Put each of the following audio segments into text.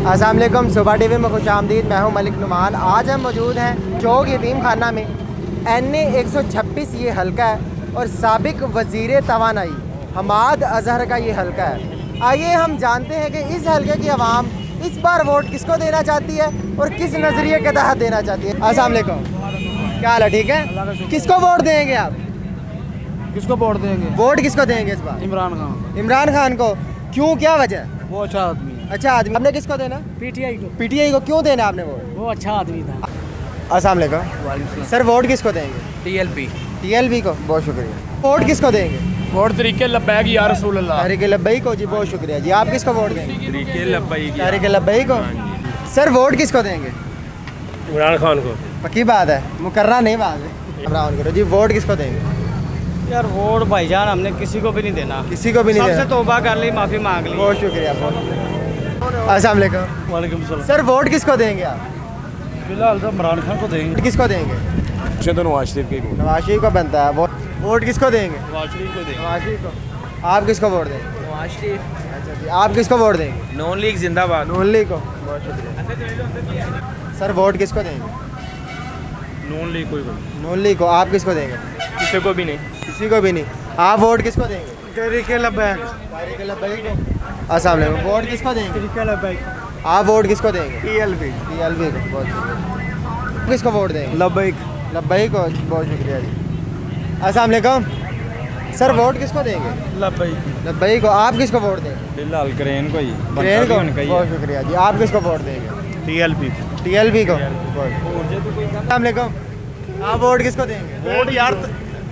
अस्सलाम वालेकुम, सुबह टीवी में खुश आमदीद। मैं हूं मलिक नुमान। आज हम मौजूद हैं चौक यतीम खाना में। NA 126 ये हल्का है और साबिक वज़ीर तवानाई हमाद अजहर का ये हल्का है। आइए हम जानते हैं कि इस हल्के की आवाम इस बार वोट किसको देना चाहती है और किस नज़रिए के तहत देना चाहती है। अस्सलाम वालेकुम, क्या हाल है? ठीक है। किसको वोट देंगे आप? किसको वोट देंगे? वोट किसको देंगे इस बार? इमरान खान। इमरान खान को। क्यों, क्या वजह? वो अच्छा आदमी है। अच्छा आदमी। आपने किसको देना? पीटीआई को। PTI को। क्यों देना आपने वोट? वो अच्छा आदमी था। अस्सलाम वालेकुम सर, वोट किसको देंगे? TLP। TLP को। बहुत शुक्रिया। वोट किसको देंगे? वोट तरीके लब्बैक या रसूल अल्लाह। तहरीक लब्बैक को जी, बहुत शुक्रिया जी। आप किसको वोट देंगे? तरीके लब्बैक तहरीक लब्बैक को। सर वोट किसको देंगे? इमरान खान को। पक्की बात है, मुकर्रा नहीं बात है। इमरान करो जी। वोट किसको देंगे? यार वोट भाईजान हमने किसी को भी नहीं देना। किसी को भी नहीं सबसे देना। तौबा कर ली, माफी मांग ली। बहुत शुक्रिया। अस्सलाम वालेकुम। वालेकुम सलाम। सर वोट किसको देंगे आप? फिलहाल तो इमरान खान को देंगे। किसको देंगे? नवाज शरीफ के नवाज शरीफ को बनता है। वोट किसको देंगे? नवाज शरीफ को देंगे। नवाज शरीफ को। आप किसको वोट देंगे? नवाज शरीफ। अच्छा जी, आप किसको वोट देंगे? नॉन लीग जिंदाबाद। नून लीग को। बहुत शुक्रिया। सर वोट किसको देंगे? नॉन लीग कोई नून लीग को। आप किसको देंगे? किसी को भी नहीं। किसी को भी नहीं। आप वोट किसको देंगे? तहरीके लब्बैक। तहरीक लब्बैक को। अस्सलाम वालेकुम। वोट किसको देंगे? तहरीके लब्बैक। आप वोट किसको देंगे? TLP। TLP को। बहुत शुक्रिया। किसको वोट देंगे? लब्बैक। लब्बैक को। बहुत शुक्रिया जी। अस्सलाम वालेकुम सर, वोट किसको देंगे? लब्बैक। लब्बैक को। आप किसको वोट देंगे? फिलहाल क्रेन को ही। क्रेन को। बहुत शुक्रिया जी। आप किसको वोट देंगे? TLP। TLP को। अस्सलाम वालेकुम। आप वोट किसको देंगे? वोट यार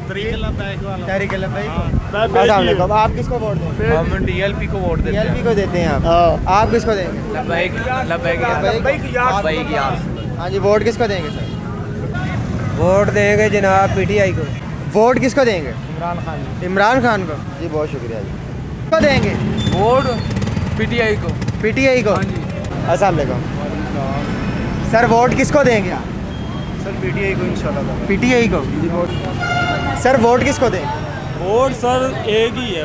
तहरीक लब्बैक को। अस्सलाम वालेकुम। आप किसको वोट देंगे? हम TLP को वोट देते TLP को देते हैं आप। आप किसको देंगे? लब्बैक लब्बैक लब्बैक यार। हाँ जी, वोट किसको देंगे सर? वोट देंगे जनाब PTI को। वोट किसको देंगे? इमरान खान। इमरान खान को जी। बहुत शुक्रिया जी। किसको देंगे? वोट PTI को। PTI को। अस्सलाम वालेकुम सर, वोट किसको देंगे आप? सर PTI को इंशाल्लाह। PTI को जी। सर वोट किसको देंगे? वोट सर एक ही है,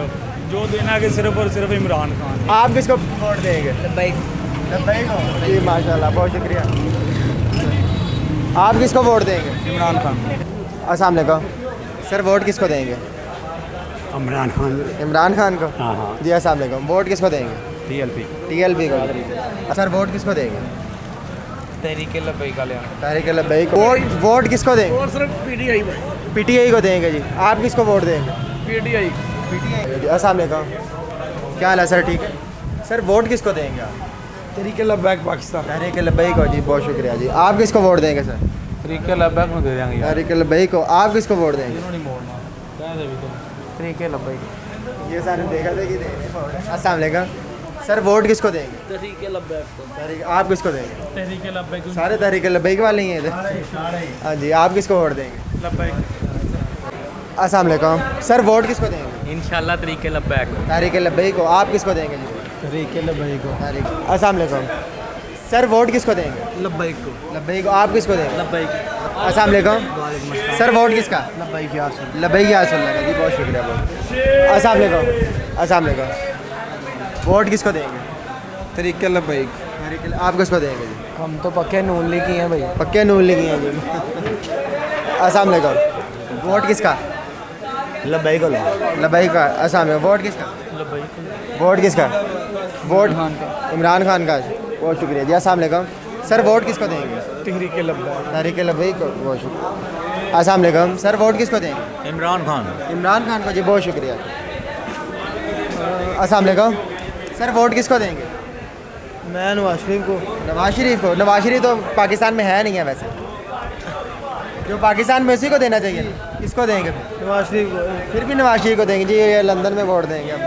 जो देना कि सिर्फ और सिर्फ इमरान खान। आप किसको वोट देंगे? लब्बैक को जी। माशाल्लाह, बहुत शुक्रिया। आप किसको वोट देंगे? इमरान खान। अस्सलाम वालेकुम सर, वोट किसको देंगे? इमरान खान। इमरान खान को। हाँ हाँ। जी। अस्सलाम वालेकुम। वोट किसको देंगे? TLP को। सर वोट किसको देंगे? तरीके लब्बैक वाले। तहरीक लब्बैक को। वोट किसको देंगे? और सिर्फ PTI को। PTI को देंगे जी। आप किसको वोट देंगे? PTI। जी। अस्सलाम वालेकुम, क्या हाल है सर? ठीक है। सर वोट किसको देंगे आप? तहरीके लब्बैक पाकिस्तान। तहरीक लब्बैक को जी। बहुत शुक्रिया जी। आप किसको वोट देंगे सर? तरीके लब्बैक को दे देंगे। तहरीक लब्बैक को। आप किसको वोट देंगे? तरीके लब्बैक। ये सारे देखा थे कि अस्सलाम वालेकुम सर, वोट किसको देंगे? तहरीके लब्बैक को। तहरीक। आप किसको देंगे? तहरीके लब्बैक। सारे तहरीक लब्बैक वाले ही हैं इधर। हाँ जी। आप किसको वोट देंगे? लब्बैक। अस्सलाम वालेकुम सर, वोट किसको देंगे? इंशाल्लाह तरीके लब्बैक। तहरीक लब्बैक को। आप किसको देंगे जी? तहरीके लब्बैक को। तहरीक। अस्सलाम वालेकुम सर, वोट किसको देंगे? लब्बैक को। लब्बैक को। आप किसको देंगे? लब्बैक। अस्सलाम वालेकुम सर, वोट किसका? लब्बैक यार सुन। लब्बैक या सुन लगा जी। बहुत शुक्रिया। बहुत। अस्सलाम वालेकुम। अस्सलाम वालेकुम। वोट किसको देंगे? तहरीके लब्बैक। तहरीक। आप किसको देंगे जी? हम तो पक्के नून लीग ही हैं भाई। पक्के नून लीग हैं जी। अस्सलाम वालेकुम। वोट किसका? लब्बैक को। लब्बैक का। अस्सलाम वालेकुम। वोट किसका? वोट किसका? वोट इमरान खान का। बहुत शुक्रिया जी। अस्सलाम वालेकुम सर, वोट किसको देंगे? तहरीके लब्बैक। तहरीक लब्बैक को। बहुत शुक्रिया। अस्सलाम वालेकुम सर, वोट किसको देंगे? इमरान खान। इमरान खान को जी। बहुत शुक्रिया। अस्सलाम वालेकुम सर, वोट किसको देंगे? मैं नवाज शरीफ को। नवाज शरीफ को। नवाज शरीफ तो पाकिस्तान में है नहीं है वैसे, जो पाकिस्तान में उसी को देना चाहिए। किसको देंगे? नवाज शरीफ को। फिर भी नवाज शरीफ को देंगे जी। ये लंदन में वोट देंगे हम।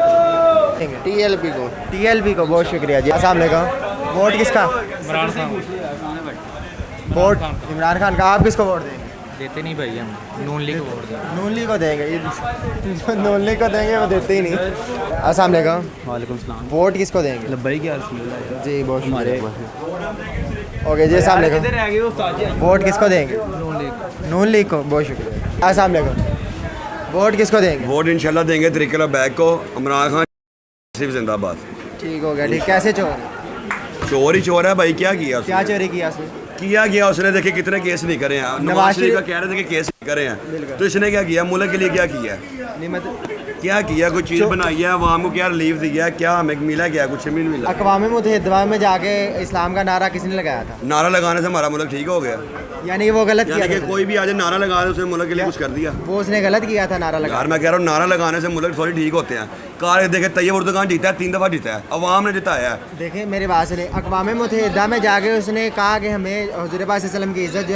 देंगे TLP को। TLP को। बहुत शुक्रिया जी। अस्सलाम वालेकुम। वोट किसका? इमरान खान। वोट इमरान खान का। आप किसको वोट देंगे? देते नहीं भाई, हम नून लीग को वोट देंगे। नून लीग को देंगे। ये जो नून लीग को देंगे वो देते ही नहीं। अस्सलाम वालेकुम। वालेकुम सलाम। वोट किसको देंगे? लब्बैक यार सुन। जी। बहुत शुक्रिया। ओके जी। अस्सलाम वालेकुम। वोट किसको देंगे? नून लीग। नून लीग को। बहुत शुक्रिया। अस्सलाम वालेकुम। वोट किसको देंगे? वोट इंशाल्लाह देंगे तरीके लब्बैक को। इमरान खान सिर्फ जिंदाबाद। ठीक हो गया। ठीक। कैसे चोर? चोर ही चोर है भाई, क्या किया क्या उसने? चोरी किया उसने? किया गया उसने, देखिए कितने केस नहीं करे हैं। नवाज शरीफ का कह रहे थे कि केस नहीं करे हैं, तो इसने क्या किया? मुल्क के लिए क्या किया? नहीं मतलब क्या किया? कोई चीज़ बनाई है, अवाम को क्या रिलीफ दिया है, क्या हमें मिला? क्या कुछ भी नहीं मिला। अक़वाम मुत्तहिदा में जाके इस्लाम का नारा किसने लगाया था? नारा लगाने से हमारा मुल्क ठीक हो गया, यानी वो गलत यानी किया कि था? कोई भी आज नारा लगा दे उसने मुल्क के लिए कुछ कर दिया। वो उसने गलत किया था नारा लगा? यार मैं कह रहा हूँ नारा लगाने से मुल्क थोड़ी ठीक होते हैं। कार देखे तैयब उर्दुगान जीता है, 3 दफ़ा जीता है, अवाम ने जिताया है। देखिए मेरी बात सुनिए, अक़वाम मुत्तहिदा में जाके उसने कहा कि हमें हुज़ूर पाक सल्लल्लाहु अलैहि वसल्लम की इज़्ज़त जो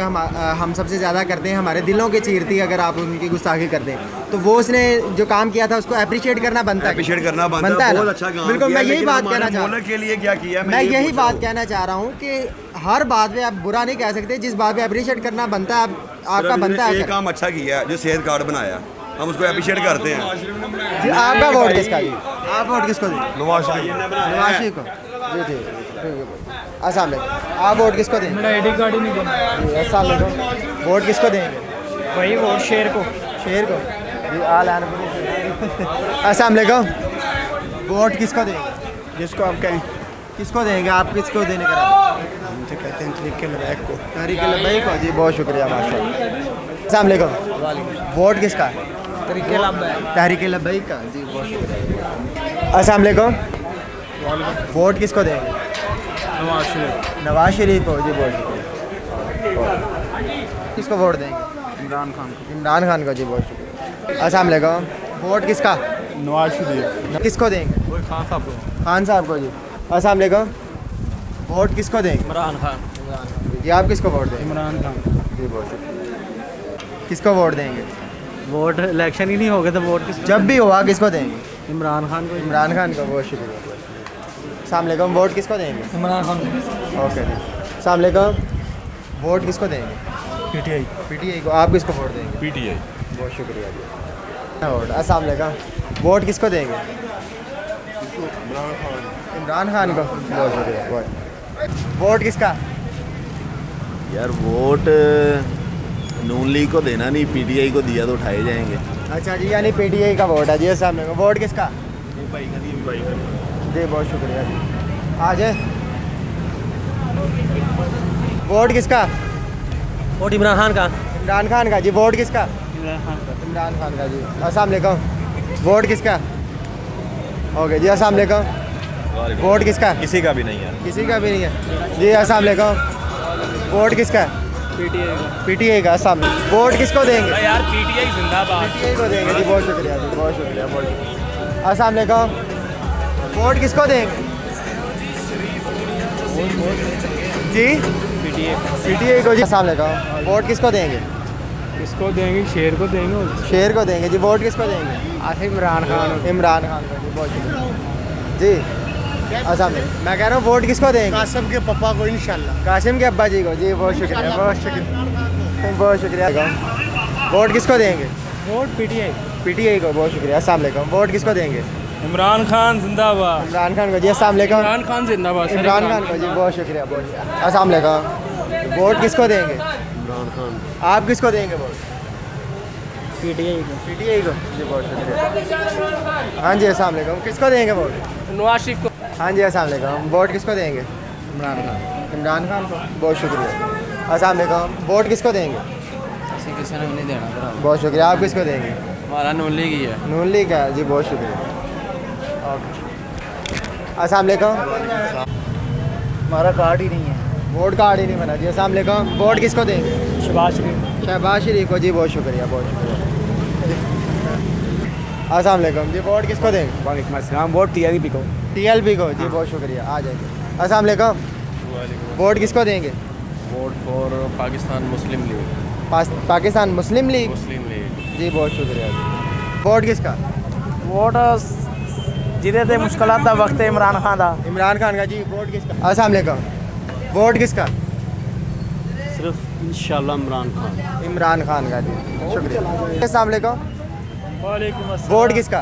हम सबसे ज़्यादा करते हैं, हमारे दिलों की चीरती अगर आप उनकी गुस्ताखी करते हैं, तो वो उसने जो काम किया था उसको अप्रिशिएट करना बनता है। अप्रिशिएट करना बनता है, ना? बहुत अच्छा काम बिल्कुल, किया मैं है, यही लेकिन बात हमारे कहना चाह रहा मुल्क के लिए क्या किया? मैं यही पूछ बात रहा हूँ। कहना चाह रहा हूँ कि हर बात पे आप बुरा नहीं कह सकते, जिस बात पे अप्रिशिएट करना बनता है आपका सिर्फ बनता इसने है। एक काम अच्छा किया है, जो सेहत कार्ड बनाया, हम उसको अप्रिशिएट करते हैं। जी आपका वोट किसका? जी आप वोट किसको दें? नवाज शरीफ। नवाज शरीफ को? जी ठीक। अस्सलाम वालेकुम। आप वोट किसको देंगे? मेरा आईडी कार्ड ही नहीं देना जी अस्सलाम वालेकुम। वोट किसको देंगे? भाई वोट शेर को। शेर को? जी अस्सलाम वालेकुम। वोट किसको देंगे? जिसको आप कहें। किसको देंगे? आप किसको देने का? हम तो कहते हैं तरीके लबैक को। तहरीक लब्बैक को? जी बहुत शुक्रिया माशाल्लाह। अस्सलाम वालेकुम। वोट किसका? तरीके लबैक। तहरीक लब्बैक का? जी बहुत शुक्रिया। अस्सलाम वालेकुम। वोट किसको देंगे? नवाज शरीफ। नवाज शरीफ को? जी बहुत शुक्रिया। किसको वोट देंगे? इमरान खान को। इमरान खान को? जी बहुत शुक्रिया। अस्सलाम वालेकुम। वोट किसका? नवाज शरीफ। किसको देंगे? खान साहब को। खान साहब को? जी अस्सलाम वालेकुम। वोट किसको देंगे? इमरान खान। जी आप किसको वोट देंगे? इमरान खान। जी बहुत शुक्रिया। किसको वोट देंगे? वोट इलेक्शन ही नहीं होगा तो वोट किस? जब भी हुआ किसको देंगे? इमरान खान को। इमरान खान को? बहुत शुक्रिया। अस्सलाम वालेकुम। वोट किसको देंगे? इमरान खान को। ओके जी। अस्सलाम वालेकुम। वोट किसको देंगे? पीटीआई। पीटीआई को? आप किसको वोट देंगे? पीटीआई। बहुत शुक्रिया जी। वोट अस्सलाम वालेकुम। वोट किसको देंगे? इमरान खान को? बहुत शुक्रिया। वोट किसका? यार वोट नून लीग को देना नहीं, पीटीआई को दिया तो उठाए जाएंगे। अच्छा जी, यानी पीटीआई का वोट है जी। अस्सलाम वालेकुम। वोट किसका? जी बहुत शुक्रिया जी। आ जाए। वोट किसका? वोट इमरान खान का। इमरान खान का? जी वोट किसका? इमरान खान का। इमरान खान का? जी अस्सलाम वालेकुम। वोट किसका? ओके जी अस्सलाम वालेकुम। वोट किसका? किसी का भी नहीं है। किसी का भी नहीं है जी। अस्सलाम वालेकुम। वोट किसका? पीटीआई का। पीटीआई का? अस्सलाम वालेकुम। वोट किसको देंगे? यार पीटीआई जिंदाबाद। पीटीआई को देंगे जी। बहुत शुक्रिया जी, बहुत शुक्रिया, बहुत शुक्रिया। अस्सलाम वालेकुम। वोट किसको देंगे जी? पीटीआई को जी। अस्सलाम वालेकुम। वोट किसको देंगे? किसको देंगे? शेर को देंगे। शेर को देंगे जी। वोट किसको देंगे? आसिफ इमरान खान। इमरान खान को? जी बहुत शुक्रिया जी। अस्सलाम वालेकुम। मैं कह रहा हूँ वोट किसको देंगे? कासिम के पापा को इंशाल्लाह। कासिम के अब्बा जी को? जी बहुत शुक्रिया, बहुत शुक्रिया, बहुत शुक्रिया। वोट किसको देंगे? Vote PTI. पीटीआई को? बहुत शुक्रिया। अस्सलाम वालेकुम। वोट किसको देंगे? इमरान खान जिंदाबाद। इमरान खान को? जी अस्सलाम वालेकुम। इमरान खान जिंदाबाद। इमरान खान को? जी बहुत शुक्रिया, बहुत शुक्रिया। अस्सलाम वालेकुम। वोट किसको देंगे? इमरान खान। आप किसको देंगे वोट? पीटीआई को। पीटीआई को? जी बहुत शुक्रिया। हाँ जी अस्सलाम वालेकुम। किसको देंगे वोट? नवाज शरीफ को। हाँ जी अस्सलाम वालेकुम। वोट किसको देंगे? इमरान खान। इमरान खान को? बहुत शुक्रिया। अस्सलाम वालेकुम। वोट किसको देंगे? किसी ने नहीं देना। बहुत शुक्रिया। आप किसको देंगे? हमारा नून लीग ही है। नून लीग का? जी बहुत शुक्रिया। ओके। अस्सलाम वालेकुम। हमारा कार्ड ही नहीं है। वोट कार्ड ही नहीं बना जी। अस्सलाम वालेकुम। वोट किसको देंगे? शहबाज शरीफ। शहबाज शरीफ को? जी बहुत शुक्रिया, बहुत शुक्रिया। अस्सलाम वालेकुम जी। वोट किसको देंगे? वालेकुम अस्सलाम। वोट टीआरपी को। टीएलपी को? जी बहुत शुक्रिया। आ जाएंगे। अस्सलाम वालेकुम। वोट किसको देंगे? Vote for Pakistan Muslim League. पाकिस्तान मुस्लिम लीग? मुस्लिम लीग। जी बहुत शुक्रिया जी। वोट किसका? वोट जिदे ते मुश्किलात दा वक्त इमरान खान दा। इमरान खान का? जी वोट किसका? अस्सलाम वालेकुम। वोट किसका? सिर्फ इंशाल्लाह इमरान खान। इमरान खान का? जी शुक्रिया। अस्सलाम वालेकुम। वालेकुम अस्सलाम। वोट किसका?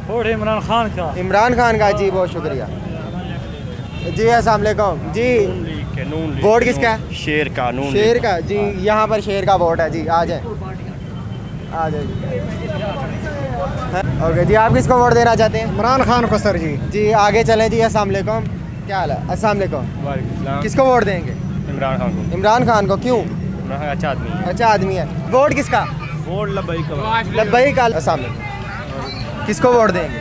वोट इमरान खान का। इमरान खान का? जी बहुत शुक्रिया जी। अस्सलाम वालेकुम जी। वोट किसका है? शेर का। नून शेर का? जी यहाँ पर शेर का वोट है जी। आ जाए, आ जाए जी। ओके जी। आप किसको वोट देना चाहते हैं? इमरान खान को सर जी। जी आगे चलें जी। अस्सलाम वालेकुम। क्या हाल है? अस्सलाम वालेकुम। वालेकुम किसको वोट देंगे? इमरान खान को। इमरान खान को। क्यों? इमरान खान अच्छा आदमी है। अच्छा आदमी है। वोट किसका? वोट लबई का। लब्बई का। अस्सलाम वालेकुम। किसको वोट देंगे?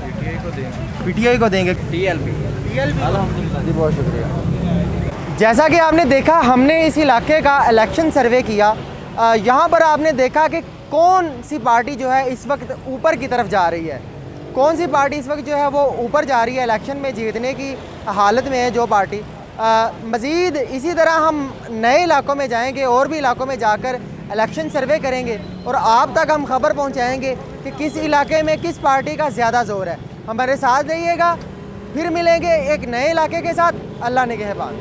पीटीआई को देंगे। पीटीआई को देंगे। टीएलपी। अल्हम्दुलिल्लाह जी, बहुत शुक्रिया। जैसा कि आपने देखा, हमने इस इलाके का इलेक्शन सर्वे किया। यहाँ पर आपने देखा कि कौन सी पार्टी जो है इस वक्त ऊपर की तरफ जा रही है, कौन सी पार्टी इस वक्त जो है वो ऊपर जा रही है, इलेक्शन में जीतने की हालत में है जो पार्टी। मज़ीद इसी तरह हम नए इलाकों में जाएंगे और भी इलाकों में जाकर इलेक्शन सर्वे करेंगे और आप तक हम खबर पहुंचाएंगे कि किस इलाके में किस पार्टी का ज़्यादा ज़ोर है। हमारे साथ रहिएगा, फिर मिलेंगे एक नए इलाके के साथ। अल्लाह निगहबान।